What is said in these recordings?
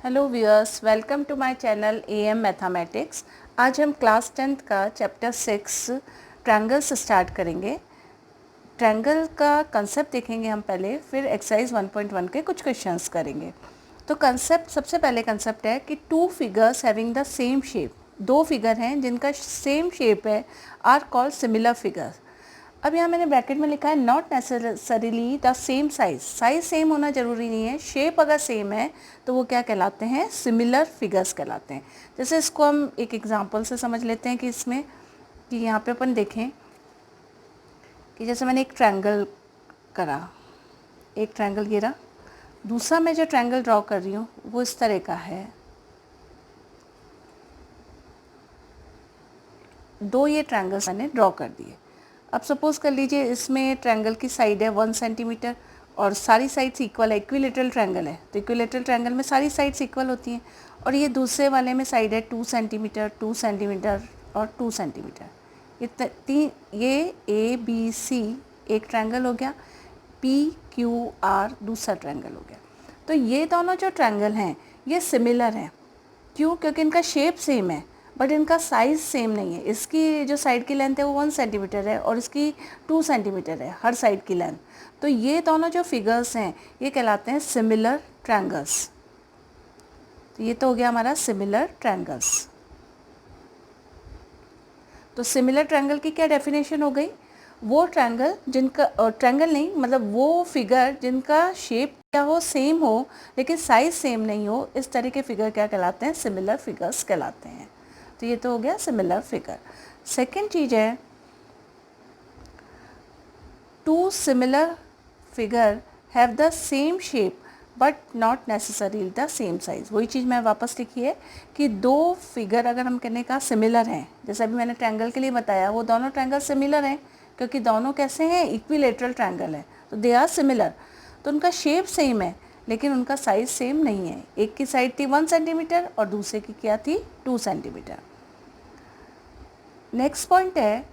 Hello viewers, welcome to my channel AM mathematics. आज हम class 10th का chapter 6 triangle से स्टार्ट करेंगे। ट्रायंगल का कंसेप्ट देखेंगे हम पहले, फिर एक्सरसाइज 1.1 के कुछ क्वेश्चंस करेंगे। तो कंसेप्ट, सबसे पहले कंसेप्ट है कि two figures having the same shape, दो फिगर हैं जिनका सेम शेप है, आर कॉल्ड सिमिलर फिगर्स। अब यहाँ मैंने ब्रैकेट में लिखा है not necessarily the same size, size same होना ज़रूरी नहीं है, शेप अगर सेम है तो वो क्या कहलाते हैं, सिमिलर फिगर्स कहलाते हैं। जैसे इसको हम एक एग्जांपल से समझ लेते हैं कि इसमें कि यहाँ पे अपन देखें कि जैसे मैंने एक ट्रायंगल करा, एक ट्रायंगल गिरा, दूसरा मैं जो ट्रायंगल ड्रॉ कर रही हूँ वो इस तरह का है। दो ये ट्रायंगल्स मैंने ड्रॉ कर दिए। अब सपोज़ कर लीजिए इसमें ट्रायंगल की साइड है 1 सेंटीमीटर और सारी साइड्स इक्वल है, इक्विलेटरल ट्रायंगल है तो इक्विलेटरल ट्रायंगल में सारी साइड्स इक्वल होती हैं। और ये दूसरे वाले में साइड है 2 सेंटीमीटर, 2 सेंटीमीटर और 2 सेंटीमीटर। ये ए बी सी एक ट्रायंगल हो गया, पी क्यू आर दूसरा ट्रायंगल हो गया। तो ये दोनों जो ट्रायंगल हैं ये सिमिलर हैं। क्यों? क्योंकि इनका शेप सेम है बट इनका साइज़ सेम नहीं है। इसकी जो साइड की लेंथ है वो 1 सेंटीमीटर है और इसकी 2 सेंटीमीटर है हर साइड की लेंथ। तो ये दोनों जो फिगर्स हैं ये कहलाते हैं सिमिलर ट्रायंगल्स। तो ये तो हो गया हमारा सिमिलर ट्रायंगल्स। तो सिमिलर ट्रायंगल की क्या डेफिनेशन हो गई? वो ट्रायंगल जिनका ट्रायंगल नहीं मतलब वो फिगर जिनका शेप क्या हो, सेम हो लेकिन साइज़ सेम नहीं हो, इस तरह के फिगर क्या कहलाते हैं, सिमिलर फिगर्स कहलाते हैं। तो ये तो हो गया सिमिलर फिगर। सेकेंड चीज़ है two similar figure have the same shape but not necessary the same size. वही चीज़ मैं वापस लिखी है कि दो फिगर अगर हम कहने का सिमिलर हैं, जैसे अभी मैंने ट्रायंगल के लिए बताया, वो दोनों ट्रायंगल सिमिलर हैं क्योंकि दोनों कैसे हैं, इक्विलेटरल ट्रायंगल है तो दे आर सिमिलर। तो उनका शेप सेम है लेकिन उनका साइज़ सेम नहीं है। एक की साइड थी 1 सेंटीमीटर और दूसरे की क्या थी, 2 सेंटीमीटर। नेक्स्ट पॉइंट है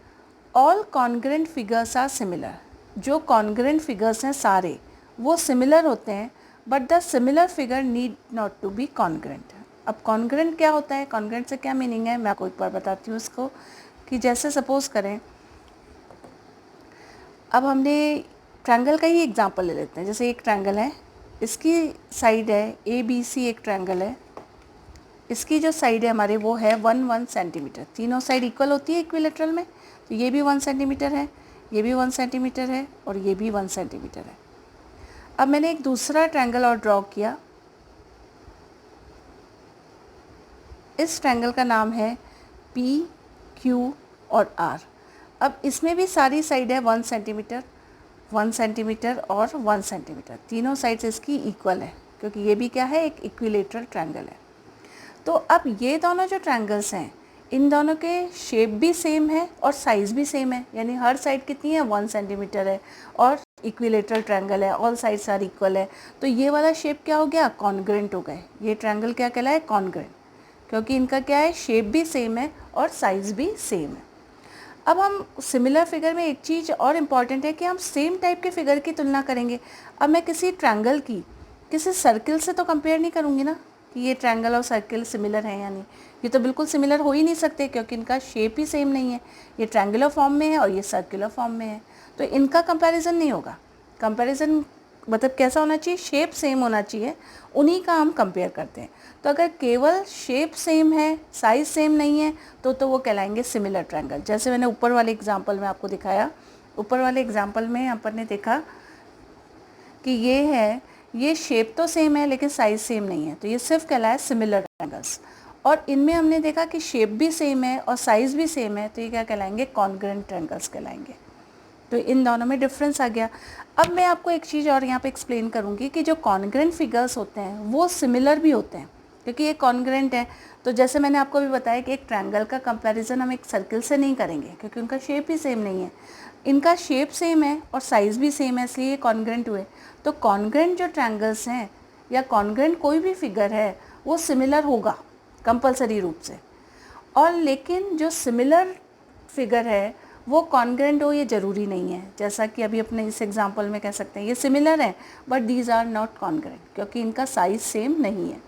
all congruent figures are similar. जो कॉन्ग्रेंट फिगर्स हैं सारे वो सिमिलर होते हैं but the similar figure need not to be congruent. अब कॉन्ग्रेंट क्या होता है, कॉन्ग्रेंट से क्या मीनिंग है, मैं आपको एक बार बताती हूँ इसको। कि जैसे सपोज़ करें, अब हमने ट्रायंगल का ही एग्जांपल ले लेते हैं। जैसे एक ट्रायंगल है, इसकी साइड है ए बी सी, एक ट्रायंगल है, इसकी जो साइड है हमारे वो है 1 सेंटीमीटर। तीनों साइड इक्वल होती है इक्विलेटरल में, तो ये भी 1 सेंटीमीटर है, ये भी 1 सेंटीमीटर है और ये भी 1 सेंटीमीटर है। अब मैंने एक दूसरा ट्रायंगल और ड्रॉ किया। इस ट्रायंगल का नाम है पी क्यू और आर। अब इसमें भी सारी साइड है 1 सेंटीमीटर, 1 सेंटीमीटर और 1 सेंटीमीटर। तीनों साइड्स इसकी इक्वल है क्योंकि ये भी क्या है, एक इक्विलेटरल ट्रायंगल है। तो अब ये दोनों जो ट्रायंगल्स हैं इन दोनों के शेप भी सेम है और साइज़ भी सेम है, यानी हर साइड कितनी है, 1 सेंटीमीटर है और इक्विलेटरल ट्रायंगल है, ऑल साइड्स आर इक्वल है। तो ये वाला शेप क्या हो गया, कॉन्ग्रेंट हो गए। ये ट्रायंगल क्या कहलाए, कॉन्ग्रेंट, क्योंकि इनका क्या है, शेप भी सेम है और साइज़ भी सेम है। अब हम सिमिलर फिगर में एक चीज़ और इम्पॉर्टेंट है कि हम सेम टाइप के फिगर की तुलना करेंगे। अब मैं किसी ट्रायंगल की किसी सर्किल से तो कंपेयर नहीं करूँगी ना कि ये ट्रायंगल और सर्किल सिमिलर है या नहीं। ये तो बिल्कुल सिमिलर हो ही नहीं सकते क्योंकि इनका शेप ही सेम नहीं है। ये ट्रायंगुलर फॉर्म में है और ये सर्कुलर फॉर्म में है, तो इनका कंपैरिजन नहीं होगा। कंपैरिजन मतलब कैसा होना चाहिए, शेप सेम होना चाहिए, उन्हीं का हम कंपेयर करते हैं। तो अगर केवल शेप सेम है, साइज़ सेम नहीं है तो वो कहलाएंगे सिमिलर ट्रायंगल। जैसे मैंने ऊपर वाले एग्जाम्पल में आपको दिखाया, ऊपर वाले एग्जाम्पल में अपन ने देखा कि ये है, ये शेप तो सेम है लेकिन साइज़ सेम नहीं है, तो ये सिर्फ कहलाया सिमिलर ट्रायंगल्स। और इनमें हमने देखा कि शेप भी सेम है और साइज़ भी सेम है, तो ये क्या कहलाएंगे, कॉन्ग्रेंट ट्रायंगल्स कहलाएंगे। तो इन दोनों में डिफरेंस आ गया। अब मैं आपको एक चीज़ और यहाँ पे एक्सप्लेन करूँगी कि जो कॉन्ग्रेंट फिगर्स होते हैं वो सिमिलर भी होते हैं क्योंकि ये कॉन्ग्रेंट है। तो जैसे मैंने आपको भी बताया कि एक ट्रायंगल का कंपैरिजन हम एक सर्किल से नहीं करेंगे क्योंकि उनका शेप ही सेम नहीं है। इनका शेप सेम है और साइज़ भी सेम है, इसलिए ये कॉन्ग्रेंट हुए। तो कॉन्ग्रेंट जो ट्रायंगल्स हैं या कॉन्ग्रेंट कोई भी फिगर है वो सिमिलर होगा कंपलसरी रूप से। और लेकिन जो सिमिलर फिगर है वो कॉन्ग्रेंट हो ये ज़रूरी नहीं है। जैसा कि अभी अपने इस एग्जांपल में कह सकते हैं ये सिमिलर है but these are not congruent क्योंकि इनका साइज़ सेम नहीं है।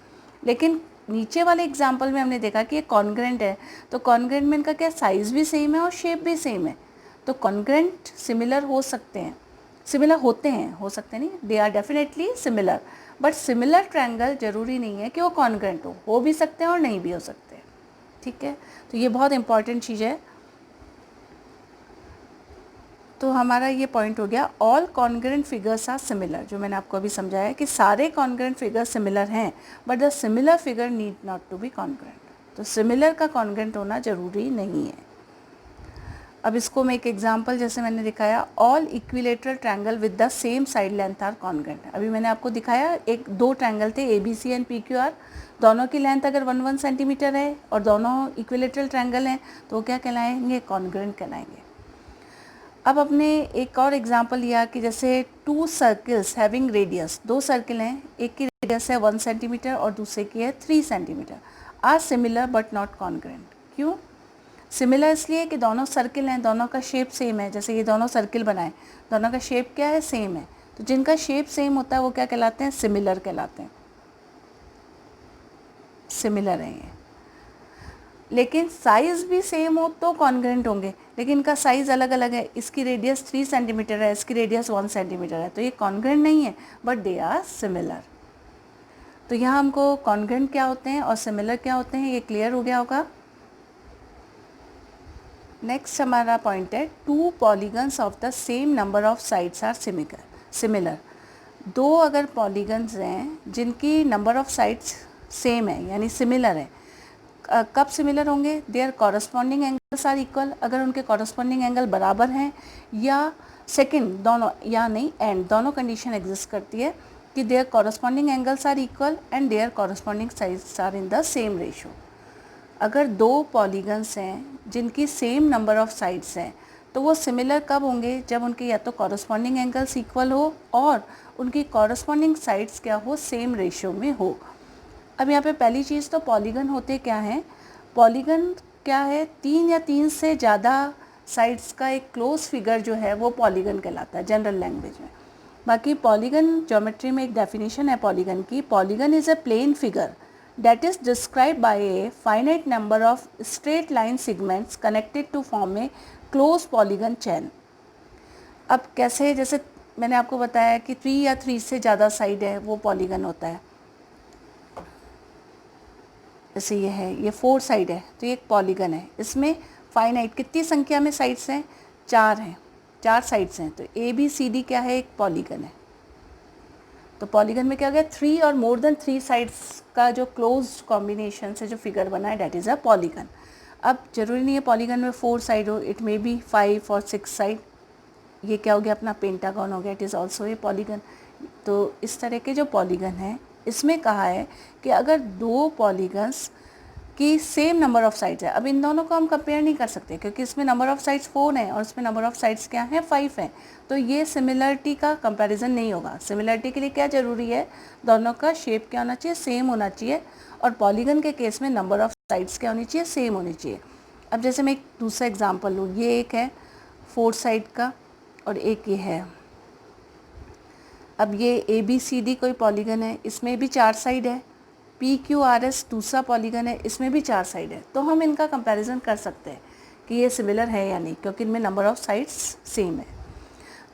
लेकिन नीचे वाले एग्जाम्पल में हमने देखा कि ये कॉन्ग्रेंट है, तो कॉन्ग्रेंट में इनका क्या साइज़ भी सेम है और शेप भी सेम है, तो कॉन्ग्रेंट सिमिलर हो सकते हैं, सिमिलर होते हैं, हो सकते नहीं, they are definitely similar, but similar triangle जरूरी नहीं है कि वो कॉन्ग्रेंट हो भी सकते हैं और नहीं भी हो सकते। ठीक है, तो ये बहुत इंपॉर्टेंट चीज़ है। तो हमारा ये पॉइंट हो गया, all congruent figures are similar, जो मैंने आपको अभी समझाया कि सारे कॉन्ग्रेंट फिगर सिमिलर हैं, but the similar figure need not to be congruent. तो सिमिलर का कॉन्ग्रेंट होना जरूरी नहीं है। अब इसको मैं एक एग्जांपल जैसे मैंने दिखाया, all equilateral triangle with the same side length are congruent. अभी मैंने आपको दिखाया एक दो ट्रायंगल थे ABC एंड PQR, दोनों की लेंथ अगर 1 सेंटीमीटर है और दोनों इक्विलेटरल ट्रायंगल हैं तो वो क्या कहलाएंगे, कॉन्ग्रेंट कहलाएंगे। अब अपने एक और एग्जांपल लिया कि जैसे 2 सर्कल्स हैविंग रेडियस, 2 सर्किल हैं, एक की रेडियस है 1 सेंटीमीटर और दूसरे की है 3 centimetre, are similar but not congruent. क्यों सिमिलर? इसलिए कि दोनों सर्किल हैं, दोनों का शेप सेम है, जैसे ये दोनों सर्किल बनाए, दोनों का शेप क्या है, सेम है, तो जिनका शेप सेम होता है वो क्या कहलाते हैं, सिमिलर कहलाते हैं, सिमिलर है ये। लेकिन साइज़ भी सेम हो तो कॉन्ग्रेंट होंगे, लेकिन इनका साइज़ अलग अलग है, इसकी रेडियस 3 सेंटीमीटर है, इसकी रेडियस 1 सेंटीमीटर है, तो ये कॉन्ग्रेंट नहीं है, बट दे आर सिमिलर। तो यहाँ हमको कॉन्ग्रेंट क्या होते हैं और सिमिलर क्या होते हैं ये क्लियर हो गया होगा। नेक्स्ट हमारा पॉइंट है, 2 polygons of the same number of sides are similar. दो अगर पॉलीगन्स हैं जिनकी नंबर ऑफ साइड्स सेम है यानी सिमिलर है, कब सिमिलर होंगे, their corresponding angles are equal, अगर उनके कॉरस्पॉन्डिंग एंगल बराबर हैं, या सेकंड दोनों या नहीं एंड दोनों कंडीशन एग्जिस्ट करती है कि their corresponding angles are equal and their corresponding sides are in the same ratio. अगर दो पॉलीगन्स हैं जिनकी सेम नंबर ऑफ साइड्स हैं तो वो सिमिलर कब होंगे, जब उनके या तो कॉरस्पॉन्डिंग एंगल्स इक्वल हो और उनकी कॉरस्पॉन्डिंग साइड्स क्या हो, सेम रेशियो में हो। अब यहाँ पे पहली चीज़ तो पॉलीगन होते क्या हैं, पॉलीगन क्या है, 3 या 3 से ज़्यादा साइड्स का एक क्लोज फिगर जो है वो पॉलीगन कहलाता है जनरल लैंग्वेज में। बाकी पॉलीगन ज्योमेट्री में एक डेफिनेशन है पॉलीगन की, polygon is a plane figure that is described by a finite number of straight line segments connected to form a closed polygon chain। अब कैसे, जैसे मैंने आपको बताया कि 3 या 3 से ज़्यादा साइड है वो पॉलीगन होता है, जैसे ये है, ये 4 साइड है तो ये एक पॉलीगन है, इसमें फाइनाइट कितनी संख्या में साइड्स हैं, 4 हैं, 4 साइड्स हैं, तो ABCD क्या है, एक पॉलीगन है। तो पॉलीगन में क्या हो गया, 3 और मोर देन 3 साइड्स का जो क्लोज्ड कॉम्बिनेशन से जो फिगर बना है डेट इज़ अ पॉलीगन। अब जरूरी नहीं है पॉलीगन में 4 साइड हो, इट मे बी 5 और 6 साइड, ये क्या हो गया अपना पेंटागन हो गया, it is also a polygon. तो इस तरह के जो पॉलीगन है इसमें कहा है कि अगर दो पॉलीगन्स की सेम नंबर ऑफ साइड्स है, अब इन दोनों को हम कंपेयर नहीं कर सकते क्योंकि इसमें नंबर ऑफ साइड्स 4 हैं और इसमें नंबर ऑफ साइड्स क्या हैं, 5 हैं, तो ये सिमिलरिटी का कंपैरिजन नहीं होगा। सिमिलरिटी के लिए क्या ज़रूरी है, दोनों का शेप क्या होना चाहिए, सेम होना चाहिए, और पॉलीगन के केस में नंबर ऑफ साइड्स क्या होनी चाहिए, सेम होनी चाहिए। अब जैसे मैं एक दूसरा एग्जाम्पल लूँ, ये एक है 4 साइड का और एक ये है, अब ये ABCD कोई पॉलीगन है, इसमें भी 4 साइड है, PQRS दूसरा पॉलीगन है, इसमें भी 4 साइड है, तो हम इनका कंपैरिजन कर सकते हैं कि ये सिमिलर है या नहीं, क्योंकि इनमें नंबर ऑफ साइड्स सेम है।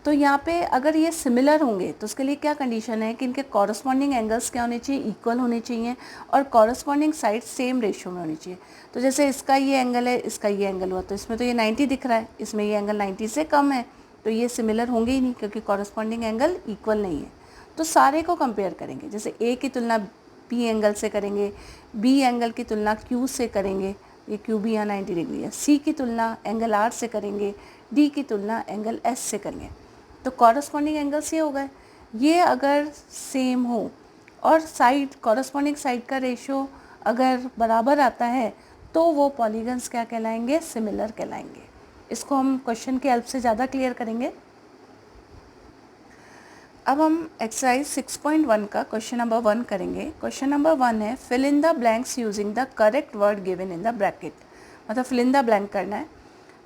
तो यहाँ पे अगर ये सिमिलर होंगे तो उसके लिए क्या कंडीशन है कि इनके कॉरस्पॉन्डिंग एंगल्स क्या होने चाहिए, इक्वल होने चाहिए, और कॉरस्पॉन्डिंग साइड्स सेम रेशियो में होनी चाहिए। तो जैसे इसका ये एंगल है, इसका ये एंगल हुआ, तो इसमें तो ये 90 दिख रहा है, इसमें ये एंगल 90 से कम है, तो ये सिमिलर होंगे ही नहीं क्योंकि कॉरस्पॉन्डिंग एंगल इक्वल नहीं है। तो सारे को कंपेयर करेंगे, जैसे A की तुलना B एंगल से करेंगे, B एंगल की तुलना Q से करेंगे, ये Q भी यहाँ 90 डिग्री है, C की तुलना एंगल R से करेंगे, D की तुलना एंगल S से करेंगे, तो कॉरस्पॉन्डिंग एंगल्स ये हो गए। ये अगर सेम हो और साइड कॉरस्पॉन्डिंग साइड का रेशियो अगर बराबर आता है तो वो पॉलीगन्स क्या कहलाएंगे, सिमिलर कहलाएंगे। इसको हम क्वेश्चन के हेल्प से ज़्यादा क्लियर करेंगे। अब हम एक्सरसाइज 6.1 का क्वेश्चन नंबर 1 करेंगे। क्वेश्चन नंबर 1 है, fill in the blanks using the correct word given in the bracket, मतलब फिल इन द ब्लैंक करना है।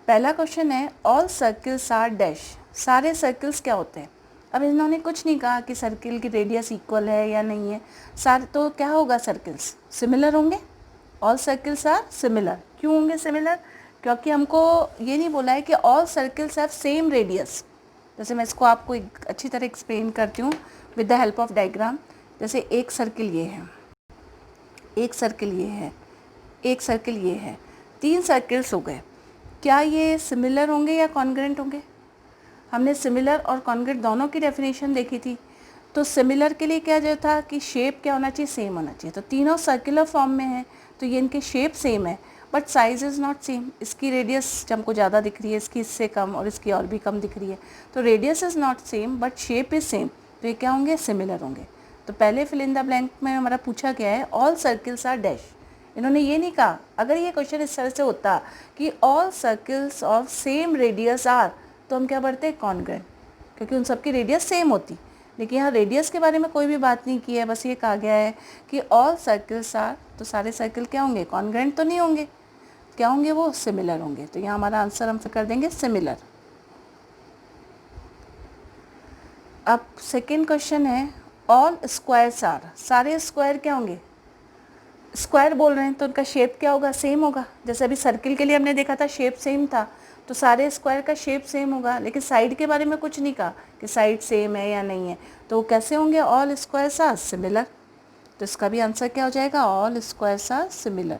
पहला क्वेश्चन है, ऑल सर्किल्स आर डैश, सारे सर्किल्स क्या होते हैं। अब इन्होंने कुछ नहीं कहा कि सर्किल की रेडियस इक्वल है या नहीं है, सारे तो क्या होगा, सर्किल्स सिमिलर होंगे, ऑल सर्किल्स आर सिमिलर। क्यों होंगे सिमिलर? क्योंकि हमको ये नहीं बोला है कि all circles have same radius. जैसे मैं इसको आपको एक अच्छी तरह एक्सप्लेन करती हूँ with the help of diagram. जैसे एक सर्किल ये है, एक सर्किल ये है, एक सर्किल ये है, 3 सर्किल्स हो गए। क्या ये सिमिलर होंगे या कॉन्ग्रेंट होंगे? हमने सिमिलर और कॉन्ग्रेंट दोनों की डेफिनेशन देखी थी। तो सिमिलर के लिए क्या जो था कि शेप क्या होना चाहिए, सेम होना चाहिए। तो तीनों सर्कुलर फॉर्म में हैं तो ये इनके शेप सेम है but size is not same. इसकी रेडियस हमको ज़्यादा दिख रही है, इसकी इससे कम, और इसकी और भी कम दिख रही है। तो radius is not same but shape is same, तो ये क्या होंगे, सिमिलर होंगे। तो पहले फिल इन द ब्लैंक में हमारा पूछा गया है ऑल सर्किल्स आर डैश। इन्होंने ये नहीं कहा। अगर ये क्वेश्चन इस तरह से होता कि all circles of same radius are, तो हम क्या पढ़ते हैं, कॉन्ग्रेंट, क्योंकि उन सबकी रेडियस सेम होती। लेकिन यहाँ रेडियस के बारे में कोई भी बात नहीं की है, बस ये कहा गया है कि ऑल सर्किल्स आर, तो सारे सर्किल क्या होंगे, कॉन्ग्रेंट तो नहीं होंगे, क्या होंगे वो, सिमिलर होंगे। तो यहाँ हमारा आंसर हम कर देंगे सिमिलर। अब सेकेंड क्वेश्चन है ऑल स्क्वायर्स आर, सारे स्क्वायर क्या होंगे, स्क्वायर बोल रहे हैं तो उनका शेप क्या होगा, सेम होगा। जैसे अभी सर्किल के लिए हमने देखा था शेप सेम था, तो सारे स्क्वायर का शेप सेम होगा। लेकिन साइड के बारे में कुछ नहीं कहा कि साइड सेम है या नहीं है, तो वो कैसे होंगे, ऑल स्क्वायर्स आर सिमिलर। तो इसका भी आंसर क्या हो जाएगा, ऑल स्क्वायर्स आर सिमिलर।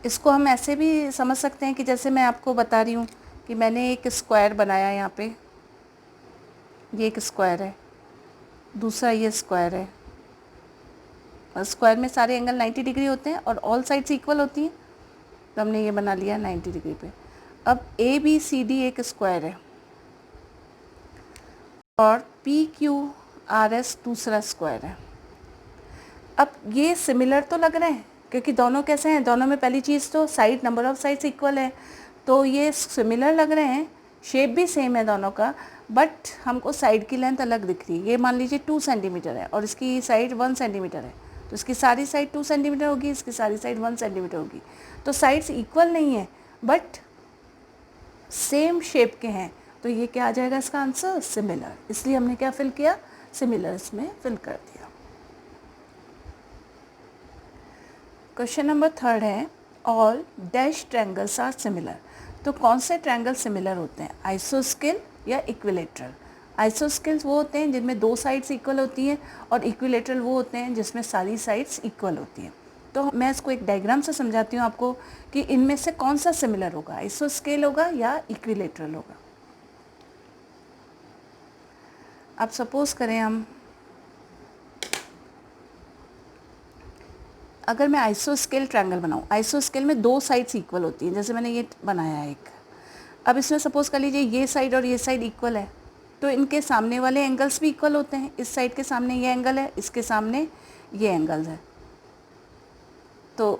इसको हम ऐसे भी समझ सकते हैं कि जैसे मैं आपको बता रही हूँ कि मैंने एक स्क्वायर बनाया, यहाँ पे ये एक स्क्वायर है, दूसरा ये स्क्वायर है। स्क्वायर में सारे एंगल 90 डिग्री होते हैं और ऑल साइड्स इक्वल होती हैं, तो हमने ये बना लिया 90 डिग्री पे। अब ए बी सी डी एक स्क्वायर है और पी क्यू आर एस दूसरा स्क्वायर है। अब ये सिमिलर तो लग रहे हैं क्योंकि दोनों कैसे हैं, दोनों में पहली चीज़ तो side, number of sides equal है, तो ये सिमिलर लग रहे हैं। शेप भी सेम है दोनों का, बट हमको साइड की लेंथ अलग दिख रही है। ये मान लीजिए 2 सेंटीमीटर है और इसकी साइड 1 सेंटीमीटर है, तो इसकी सारी साइड 2 सेंटीमीटर होगी, इसकी सारी साइड 1 सेंटीमीटर होगी। तो साइड्स इक्वल नहीं है बट सेम शेप के हैं, तो ये क्या आ जाएगा इसका आंसर, सिमिलर। इसलिए हमने क्या फिल किया, सिमिलर इसमें फिल कर दिया। क्वेश्चन नंबर 3 है all dash triangles are similar. तो कौन से ट्रायंगल सिमिलर होते हैं, आइसोस्केल या इक्विलेटरल। आइसोस्केल्स वो होते हैं जिनमें 2 साइड्स इक्वल होती हैं और इक्विलेटरल वो होते हैं जिसमें सारी साइड्स इक्वल होती हैं। तो मैं इसको एक डायग्राम से समझाती हूँ आपको कि इनमें से कौन सा सिमिलर होगा, आइसोस्केल होगा या इक्विलेटरल होगा। अब सपोज करें हम, अगर मैं आइसोस्केल ट्रायंगल बनाऊँ, आइसोस्केल में 2 साइड्स इक्वल होती हैं, जैसे मैंने ये बनाया है एक। अब इसमें सपोज कर लीजिए ये साइड और ये साइड इक्वल है, तो इनके सामने वाले एंगल्स भी इक्वल होते हैं। इस साइड के सामने ये एंगल है, इसके सामने ये एंगल है, तो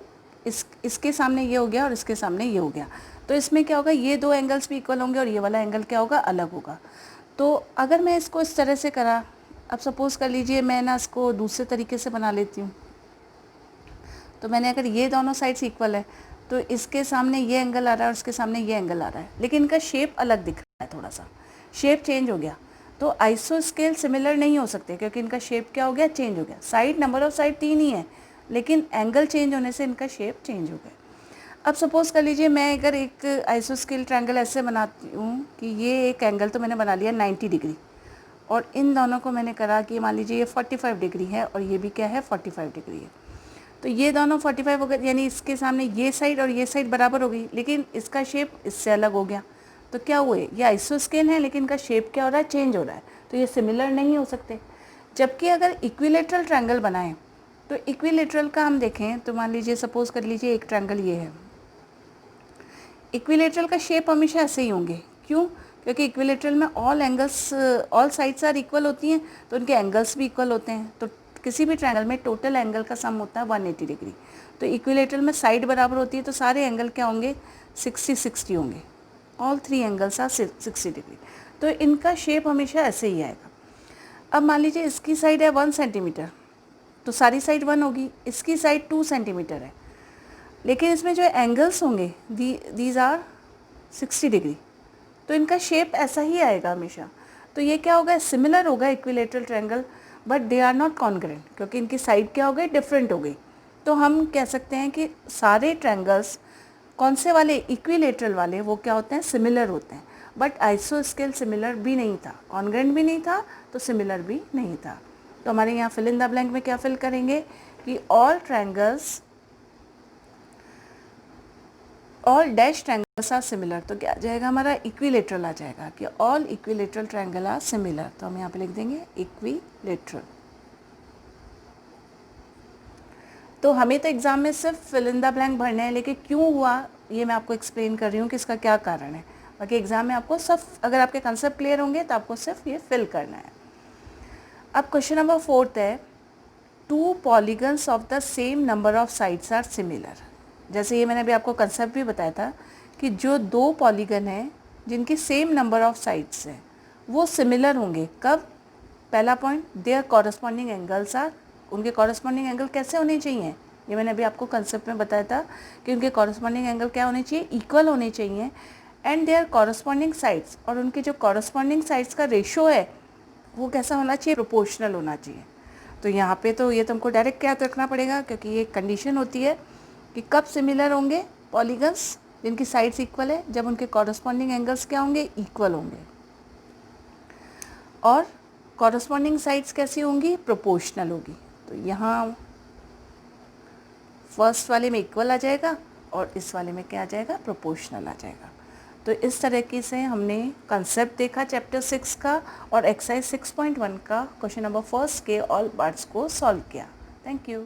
इसके सामने ये हो गया और इसके सामने ये हो गया। तो इसमें क्या होगा, ये 2 एंगल्स भी इक्वल होंगे और ये वाला एंगल क्या होगा, अलग होगा। तो अगर मैं इसको इस तरह से करा, अब सपोज़ कर लीजिए मैं ना इसको दूसरे तरीके से बना लेती हूँ। तो मैंने अगर ये दोनों साइड्स इक्वल है तो इसके सामने ये एंगल आ रहा है और इसके सामने ये एंगल आ रहा है, लेकिन इनका शेप अलग दिख रहा है, थोड़ा सा शेप चेंज हो गया। तो आइसोस्केल सिमिलर नहीं हो सकते क्योंकि इनका शेप क्या हो गया, चेंज हो गया। साइड, नंबर ऑफ साइड 3 ही है, लेकिन एंगल चेंज होने से इनका शेप चेंज हो गया। अब सपोज़ कर लीजिए मैं अगर एक आइसोस्केल ट्रायंगल ऐसे बनाती हूँ कि ये एक एंगल तो मैंने बना लिया 90 डिग्री और इन दोनों को मैंने करा कि मान लीजिए ये 45 डिग्री है और ये भी क्या है, 45 डिग्री है। तो ये दोनों 45 हो गए, यानी इसके सामने ये साइड और ये साइड बराबर हो गई, लेकिन इसका शेप इससे अलग हो गया। तो क्या हुए, ये आइसोस्केल है लेकिन इनका शेप क्या हो रहा है, चेंज हो रहा है, तो ये सिमिलर नहीं हो सकते। जबकि अगर इक्विलेटरल ट्रायंगल बनाएं तो इक्विलेटरल का हम देखें तो मान लीजिए सपोज कर लीजिए एक ट्रायंगल ये है, इक्विलेटरल का शेप हमेशा ऐसे ही होंगे। क्यों, क्योंकि इक्विलेटरल में all angles, all sides are equal होती हैं, तो उनके एंगल्स भी इक्वल होते हैं। तो किसी भी ट्रायंगल में टोटल एंगल का सम होता है 180 डिग्री। तो इक्विलेटरल में साइड बराबर होती है तो सारे एंगल क्या होंगे, 60-60 होंगे। ऑल 3 एंगल्स आर 60 डिग्री, तो इनका शेप हमेशा ऐसे ही आएगा। अब मान लीजिए इसकी साइड है 1 सेंटीमीटर, तो सारी साइड 1 होगी, इसकी साइड 2 सेंटीमीटर है, लेकिन इसमें जो एंगल्स होंगे दीज आर 60 डिग्री, तो इनका शेप ऐसा ही आएगा हमेशा। तो ये क्या होगा, सिमिलर होगा equilateral triangle, but they are not congruent, क्योंकि इनकी साइड क्या हो गई, डिफरेंट हो गई। तो हम कह सकते हैं कि सारे ट्रायंगल्स कौन से वाले, इक्विलेटरल वाले, वो क्या होते हैं, सिमिलर होते हैं। बट आइसोस्केल सिमिलर भी नहीं था, कॉन्ग्रेंट भी नहीं था, तो सिमिलर भी नहीं था। तो हमारे यहाँ फिल इन द ब्लैंक में क्या फिल करेंगे कि all triangles, all dash triangles are similar. तो क्या आ जाएगा हमारा, इक्विलेटरल आ जाएगा कि all equilateral triangle are similar. तो हम यहाँ पे लिख देंगे इक्विलेटरल। तो हमें तो एग्जाम में सिर्फ फिल इन द ब्लैंक भरना है, लेकिन क्यों हुआ ये मैं आपको एक्सप्लेन कर रही हूँ कि इसका क्या कारण है। बाकी एग्जाम में आपको सिर्फ, अगर आपके कंसेप्ट क्लियर होंगे तो आपको सिर्फ ये फिल करना है। अब क्वेश्चन नंबर 4 है, two polygons of the same number of sides are similar. जैसे ये मैंने अभी आपको कंसेप्ट भी बताया था कि जो दो पॉलीगन हैं जिनकी सेम नंबर ऑफ साइड्स हैं वो सिमिलर होंगे। कब, पहला point, their corresponding angles are, उनके कॉरस्पॉन्डिंग एंगल कैसे होने चाहिए, ये मैंने अभी आपको कंसेप्ट में बताया था कि उनके कॉरस्पॉन्डिंग एंगल क्या होने चाहिए, इक्वल होने चाहिए। एंड देयर कॉरस्पॉन्डिंग साइड्स, और उनके जो कॉरस्पॉन्डिंग साइड्स का रेशो है वो कैसा होना चाहिए, प्रोपोर्शनल होना चाहिए। तो यहाँ पे तो ये तुमको डायरेक्ट क्या रखना पड़ेगा, क्योंकि ये कंडीशन होती है कि कब सिमिलर होंगे पॉलीगन्स जिनकी साइड्स इक्वल है, जब उनके कॉरस्पॉन्डिंग एंगल्स क्या होंगे, इक्वल होंगे। और कॉरस्पॉन्डिंग साइड्स कैसी होंगी, प्रोपोर्शनल होगी। तो यहाँ फर्स्ट वाले में इक्वल आ जाएगा और इस वाले में क्या आ जाएगा, प्रोपोर्शनल आ जाएगा। तो इस तरीके से हमने कंसेप्ट देखा चैप्टर 6 का और एक्सरसाइज 6.1 का क्वेश्चन नंबर 1 के ऑल पार्ट्स को सॉल्व किया। Thank you.